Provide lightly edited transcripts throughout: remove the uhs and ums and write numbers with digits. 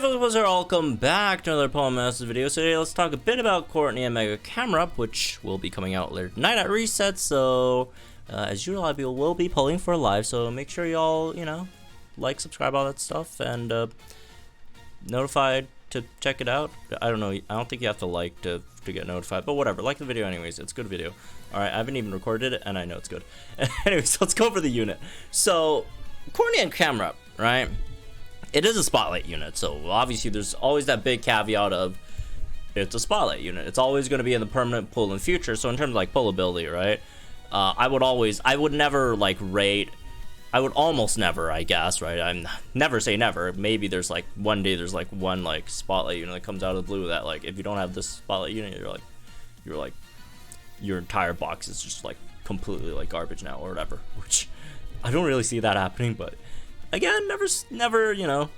folks, welcome back to another Paul Masters video. So today let's talk a bit about Courtney Mega Camerupt, which will be coming out later tonight at reset. So as usual, I will be polling for a live, so make sure y'all, like, subscribe, all that stuff, and notified to check it out. I don't know, I don't think you have to like to get notified, but whatever, like the video anyways. It's a good video. Alright, I haven't even recorded it, and I know it's good. Anyways, let's go over the unit. So Courtney and Camerupt, right? It is a spotlight unit, so obviously there's always that big caveat of it's a spotlight unit. It's always going to be in the permanent pool in future. So in terms of like pullability, right? I would never like rate. I would almost never, I guess, right? I'm never say never. Maybe there's like one day there's like one like spotlight unit that comes out of the blue that like if you don't have this spotlight unit, you're like your entire box is just like completely like garbage now or whatever. Which I don't really see that happening, but. Again, never,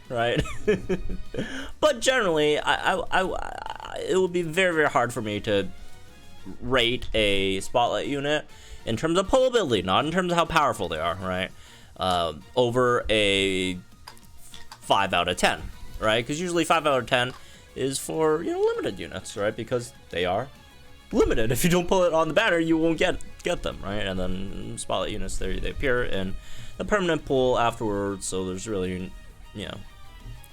right? But generally, it would be very, very hard for me to rate a spotlight unit in terms of pullability, not in terms of how powerful they are, right? Over a 5 out of 10, right? Because usually 5 out of 10 is for, limited units, right? Because they are limited. If you don't pull it on the banner, you won't get them, right? And then spotlight units, they appear in the permanent pool afterwards, so there's really,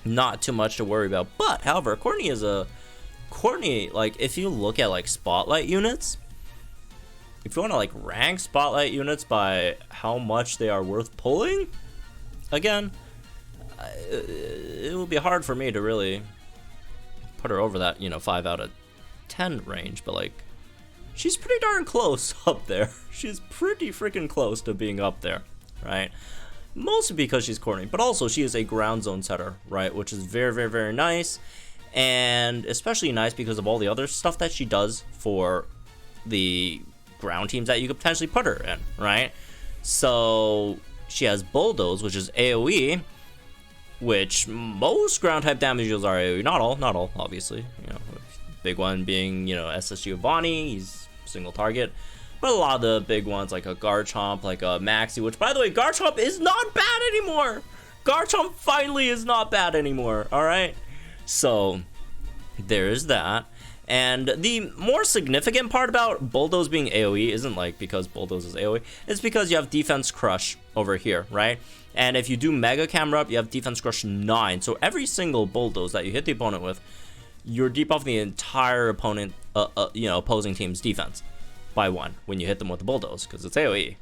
not too much to worry about. But, however, Courtney, like, if you look at, like, spotlight units, if you want to, like, rank spotlight units by how much they are worth pulling, again, it will be hard for me to really put her over that, 5 out of 10 range, but, like, she's pretty darn close up there. She's pretty freaking close to being up there. Right, mostly because she's Courtney, but also she is a ground zone setter, right, which is very, very, very nice, and especially nice because of all the other stuff that she does for the ground teams that you could potentially put her in, right? So she has Bulldoze, which is AoE, which most ground type damage deals are AoE, not all, obviously. Big one being SS Giovanni, he's single target. But a lot of the big ones, like a Garchomp, like a Maxi, which, by the way, Garchomp is not bad anymore. Garchomp finally is not bad anymore, all right? So, there is that. And the more significant part about Bulldoze being AoE isn't, like, because Bulldoze is AoE. It's because you have Defense Crush over here, right? And if you do Mega Camerupt, you have Defense Crush 9. So, every single Bulldoze that you hit the opponent with, you're debuffing the entire opponent, opposing team's defense by 1 when you hit them with the Bulldoze, because it's AoE,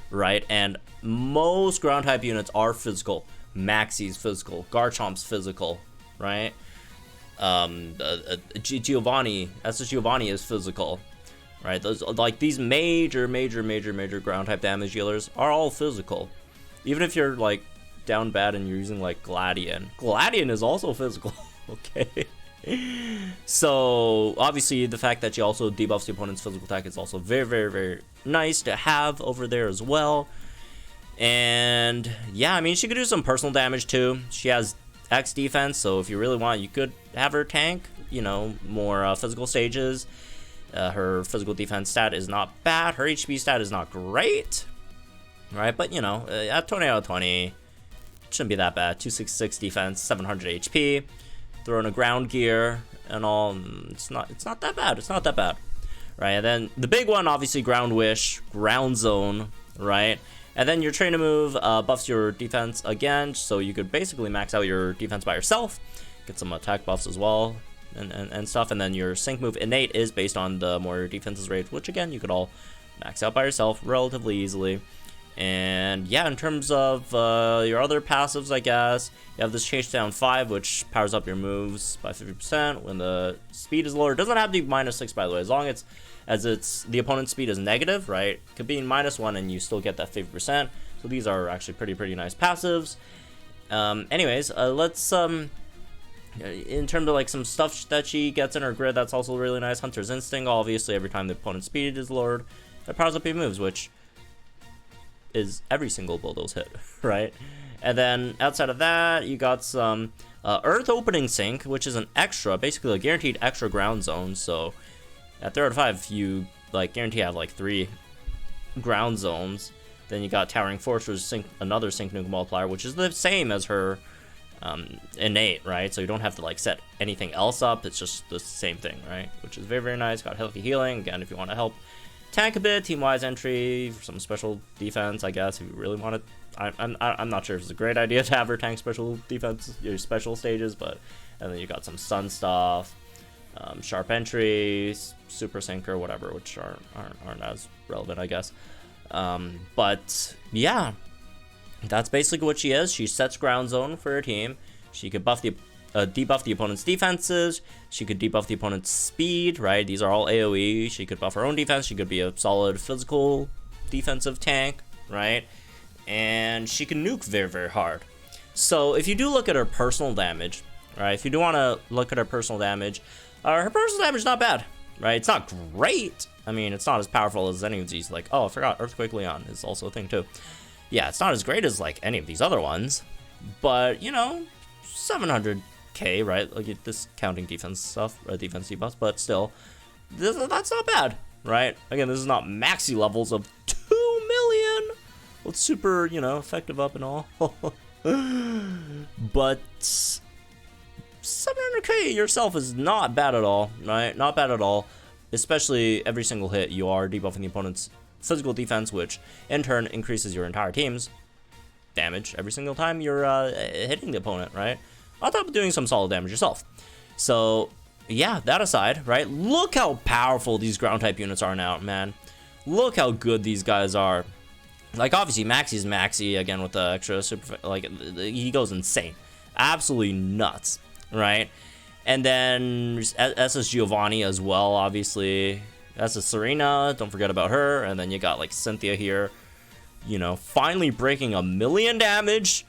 right? And most ground type units are physical. Maxi's physical, Garchomp's physical, right? Giovanni, SS Giovanni is physical, right? Those, like, these major ground type damage dealers are all physical. Even if you're like down bad and you're using like Gladian is also physical. Okay. So obviously the fact that she also debuffs the opponent's physical attack is also very, very, very nice to have over there as well. And yeah, I mean, she could do some personal damage too. She has X defense, so if you really want, you could have her tank, more physical stages. Her physical defense stat is not bad. Her HP stat is not great, right? But at 20 out of 20, it shouldn't be that bad. 266 defense, 700 HP. Throw in a ground gear and all, it's not that bad. It's not that bad, right? And then the big one, obviously, Ground Wish, Ground Zone, right? And then your trainer move buffs your defense again, so you could basically max out your defense by yourself, get some attack buffs as well, and stuff. And then your sync move Innate is based on the more your defense is rated, which again you could all max out by yourself relatively easily. And yeah, in terms of your other passives, I guess, you have this Chase Down 5, which powers up your moves by 50% when the speed is lower. It doesn't have to be -6, by the way, as long as the opponent's speed is negative, right? It could be -1 and you still get that 50%. So these are actually pretty nice passives. Anyways, let's in terms of like some stuff that she gets in her grid, that's also really nice. Hunter's Instinct, obviously, every time the opponent's speed is lowered, that powers up your moves, which is every single Bulldoze hit, right? And then outside of that, you got some Earth Opening Sync, which is an extra, basically a guaranteed extra ground zone. So at 3 out of 5, you like guarantee have like 3 ground zones. Then you got Towering Force, which is another sync nuke multiplier, which is the same as her innate, right? So you don't have to like set anything else up. It's just the same thing, right? Which is very, very nice. Got healthy healing. Again, if you want to help tank a bit, team-wise entry, for some special defense, I guess, if you really want to. I'm not sure if it's a great idea to have her tank special defense, your special stages, but, and then you got some stun stuff, sharp entries, super sinker, whatever, which aren't as relevant, I guess. But yeah, that's basically what she is. She sets ground zone for her team. She could buff debuff the opponent's defenses. She could debuff the opponent's speed, right? These are all AoE. She could buff her own defense. She could be a solid physical defensive tank, right? And she can nuke very, very hard. So if you do look at her personal damage, right? If you do want to look at her personal damage is not bad, right? It's not great. I mean, it's not as powerful as any of these. Like, oh, I forgot, Earthquake Leon is also a thing too. Yeah, it's not as great as like any of these other ones, but you know, 700k, right? Like this counting defense stuff, defense debuffs, but still, that's not bad, right? Again, this is not maxi levels of 2 million. Well, it's super, you know, effective up and all, but 700k yourself is not bad at all, right? Not bad at all. Especially every single hit, you are debuffing the opponent's physical defense, which in turn increases your entire team's damage every single time you're hitting the opponent, right? On top of doing some solid damage yourself. So yeah, that aside, right? Look how powerful these ground type units are now, man. Look how good these guys are. Like obviously Maxi's Maxi again with the extra super, like he goes insane, absolutely nuts, right? And then SS Giovanni as well, obviously. SS Serena, don't forget about her. And then you got like Cynthia here, you know, finally breaking 1 million damage.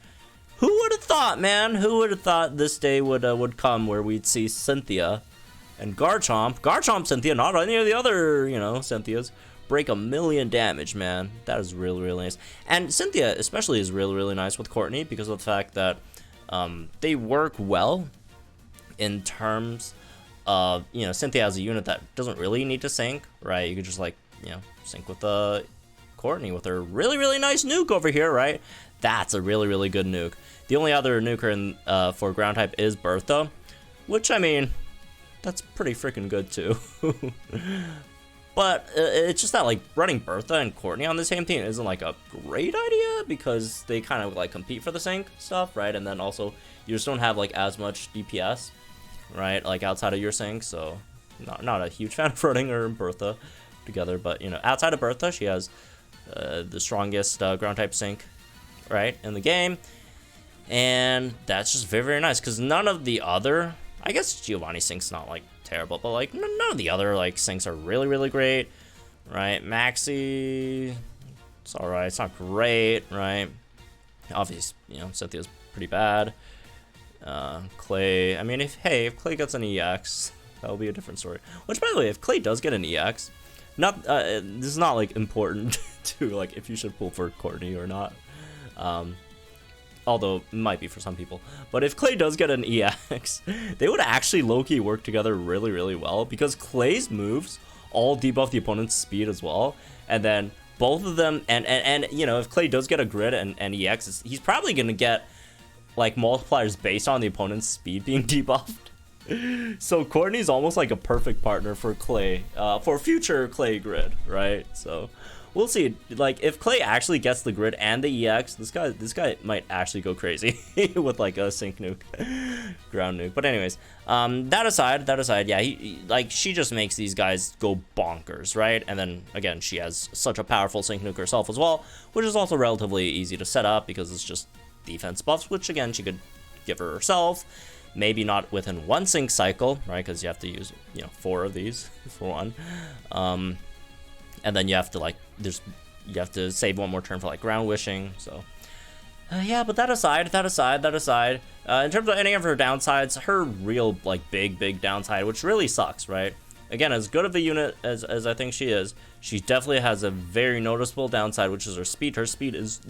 Who would have thought, man? Who would have thought this day would come where we'd see Cynthia and Garchomp Cynthia, not any of the other, you know, Cynthias, break 1 million damage, man. That is really, really nice. And Cynthia especially is really, really nice with Courtney because of the fact that they work well in terms of, you know, Cynthia has a unit that doesn't really need to sync, right? You could just like, you know, sync with Courtney with her really, really nice nuke over here, right? That's a really, really good nuke. The only other nuker in, for ground type is Bertha, which, I mean, that's pretty freaking good too. But it's just that like running Bertha and Courtney on the same team isn't like a great idea because they kind of like compete for the sync stuff, right? And then also you just don't have like as much DPS, right? Like outside of your sync, so not a huge fan of running her and Bertha together. But you know, outside of Bertha, she has the strongest ground type sync, right, in the game, and that's just very, very nice because none of the other, I guess Giovanni sync's not like terrible, but like none of the other like syncs are really, really great, right? Maxi, it's all right, it's not great, right? Obviously, you know, Cynthia's pretty bad. Clay, I mean, if Clay gets an EX, that will be a different story. Which, by the way, if Clay does get an EX, not this is not like important to like if you should pull for Courtney or not. Although it might be for some people. But if Clay does get an EX, they would actually low-key work together really, really well because Clay's moves all debuff the opponent's speed as well. And then both of them, and you know, if Clay does get a grid and EX, he's probably going to get like multipliers based on the opponent's speed being debuffed. So Courtney's almost like a perfect partner for Clay, for future Clay grid, right? So we'll see. Like if Clay actually gets the grid and the EX, this guy might actually go crazy with like a sync nuke, ground nuke. But anyways, that aside, yeah, like she just makes these guys go bonkers, right? And then again, she has such a powerful sync nuke herself as well, which is also relatively easy to set up because it's just defense buffs, which again she could give her herself. Maybe not within one sync cycle, right? Because you have to use, you know, 4 of these for one. And then you have to like, you have to save one more turn for like ground wishing. So yeah, but that aside, in terms of any of her downsides, her real like big downside, which really sucks, right? Again, as good of a unit as I think she is, she definitely has a very noticeable downside, which is her speed. Her speed is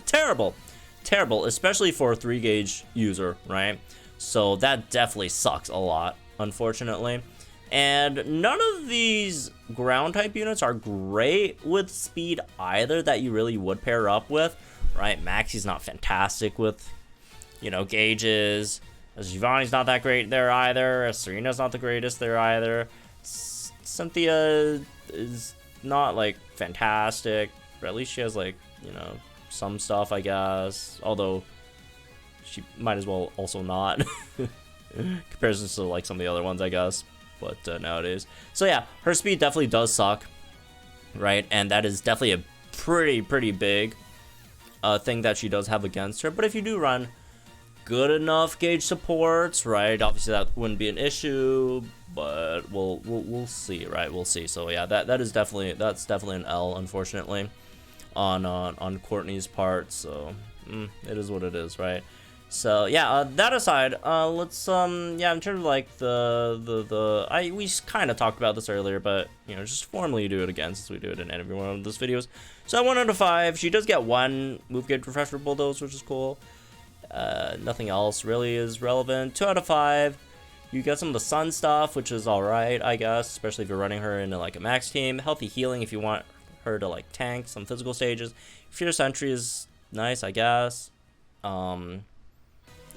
terrible, especially for a 3-gauge user, right? So that definitely sucks a lot, unfortunately. And none of these ground type units are great with speed either that you really would pair up with, right? Maxi's not fantastic with you know, gauges. Giovanni's not that great there either. Serena's not the greatest there either. Cynthia is not like fantastic, but at least she has like, you know, some stuff, I guess. Although she might as well also not. Comparison to like some of the other ones, I guess. But nowadays, so yeah, her speed definitely does suck, right? And that is definitely a pretty big thing that she does have against her. But if you do run good enough gauge supports, right, obviously that wouldn't be an issue. But we'll see, right? We'll see. So yeah, that's definitely an L, unfortunately, on Courtney's part. So it is what it is, right? So yeah, that aside, let's yeah, in terms of like we kind of talked about this earlier, but you know, just formally do it again since we do it in every one of those videos. So 1 out of 5, she does get 1 move gauge refresh for Bulldoze, which is cool. Nothing else really is relevant. 2 out of 5, you get some of the Sun stuff, which is all right, I guess, especially if you're running her into like a max team. Healthy healing if you want her to like tank some physical stages. Fear Sentry is nice, I guess.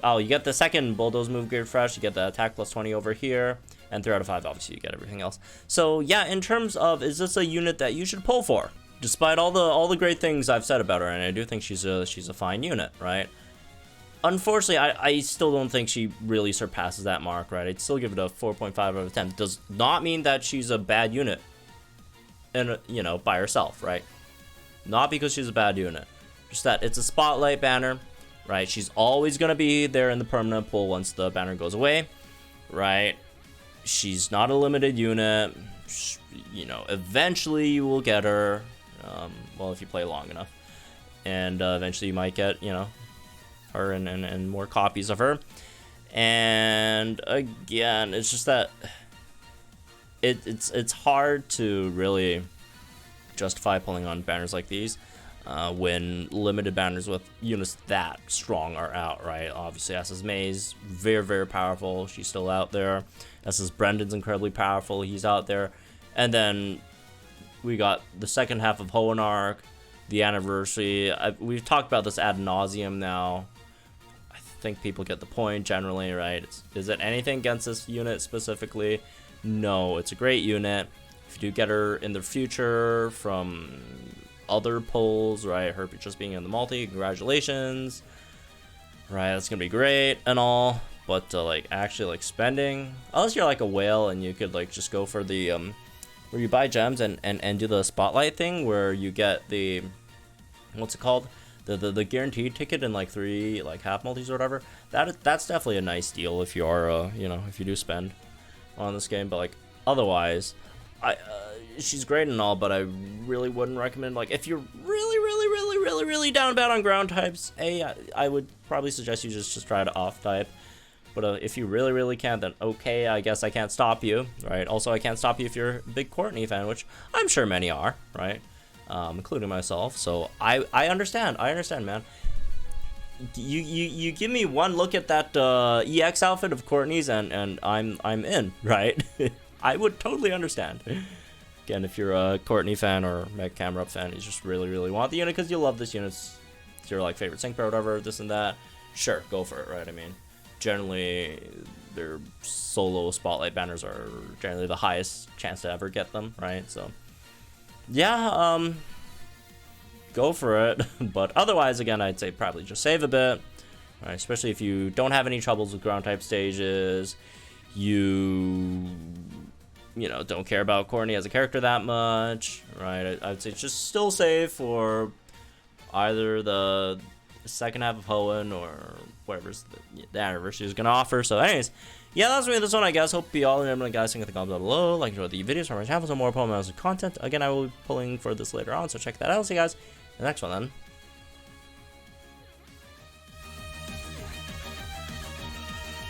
Oh, you get the second Bulldoze move gauge refresh, you get the attack plus 20 over here, and 3 out of 5, obviously you get everything else. So yeah, in terms of, is this a unit that you should pull for? Despite all the great things I've said about her, and I do think she's a fine unit, right? Unfortunately, I still don't think she really surpasses that mark, right? I'd still give it a 4.5 out of 10. Does not mean that she's a bad unit, and you know, by herself, right? Not because she's a bad unit, just that it's a spotlight banner. Right, she's always gonna be there in the permanent pool once the banner goes away, right? She's not a limited unit. You know, eventually you will get her. Well, if you play long enough, and eventually you might get, you know, her and more copies of her. And again, it's just that it's hard to really justify pulling on banners like these. When limited banners with units that strong are out, right? Obviously, SS May's very powerful. She's still out there. SS Brendan's incredibly powerful. He's out there. And then we got the second half of Hoenarch, the anniversary. We've talked about this ad nauseum now. I think people get the point generally, right? Is it anything against this unit specifically? No, it's a great unit. If you do get her in the future from other pulls, right, her just being in the multi, congratulations, right, that's gonna be great and all, but like actually like spending, unless you're like a whale and you could like just go for the where you buy gems and do the spotlight thing where you get the, what's it called, the guaranteed ticket in like 3 like half multis or whatever. That's definitely a nice deal if you are you know, if you do spend on this game. But like otherwise, she's great and all, but I really wouldn't recommend, like, if you're really down bad on ground types, I would probably suggest you just try to off type. But if you really can't, then okay, I guess I can't stop you, right? Also, I can't stop you if you're a big Courtney fan, which I'm sure many are, right? Including myself. So I understand, man. You give me one look at that EX outfit of Courtney's and I'm in, right? I would totally understand. Again, if you're a Courtney fan or Mega Camerupt fan, you just really want the unit because you love this unit. It's your like favorite sync pro or whatever, this and that. Sure, go for it, right? I mean, generally their solo spotlight banners are generally the highest chance to ever get them, right? So yeah, go for it. But otherwise, again, I'd say probably just save a bit, right? Especially if you don't have any troubles with ground type stages, you know, don't care about Courtney as a character that much, right? I'd say just still save for either the second half of Hoenn or whatever's the anniversary is gonna offer. So anyways, yeah, that's me this one, I guess. Hope you all remember, guys, think in the comments down below, like, enjoy the videos from my channel for more Pokemon content. Again, I will be pulling for this later on, so check that out. See you guys in the next one then.